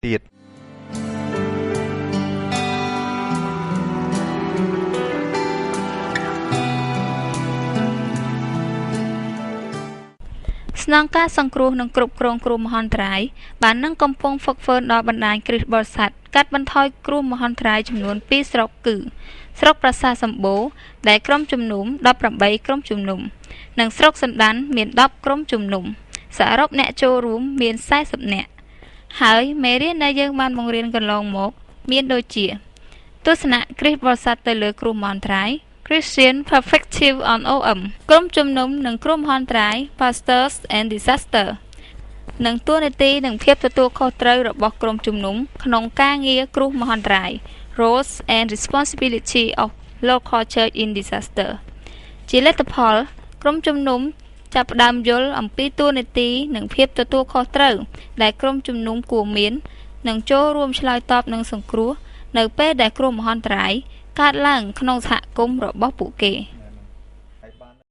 ទៀត ស្នងការសង្គ្រោះនិងគ្រប់គ្រងគ្រោះមហន្តរាយបាននឹងកំពុងហ្វឹកហ្វឺនដល់បណ្ដាញគ្រឹះបរិស័ទកាត់បន្ថយគ្រោះមហន្តរាយចំនួន2ស្រុកគឺស្រុកប្រាសាទសម្បូរដែលក្រុមជំនុំ18ក្រុមជំនុំនិងស្រុកសណ្ដានមាន10ក្រុមជំនុំសរុបអ្នកចូលរួមមាន40នាក់ហើយមេរៀនដែលយើងបានបង្រៀនកន្លងមកមានដូចជាទស្សនៈគ្រឹះបរិស័ទទៅលើគ្រោះមហន្តរាយChristian Perspective on OM ក្រុមជំនុំនិងគ្រោះមហន្តរាយ Pastors and Disaster និងតួនាទីនិងភាពទទួលខុសត្រូវរបស់ក្រុមជំនុំក្នុងការងារគ្រោះមហន្តរាយ Roles and Responsibility of Local Church in Disaster ជាលទ្ធផលក្រុមជំនុំចាប់ផ្ដើមយល់អំពីតួនាទីនិងភាពទទួលខុសត្រូវដែលក្រុមជំនុំគួរមាននិងចូលរួមឆ្លើយតបនឹងសង្គ្រោះនៅពេលដែលគ្រោះមហន្តរាយកើតឡើងក្នុងសហគមន៍របស់ពួកគេ។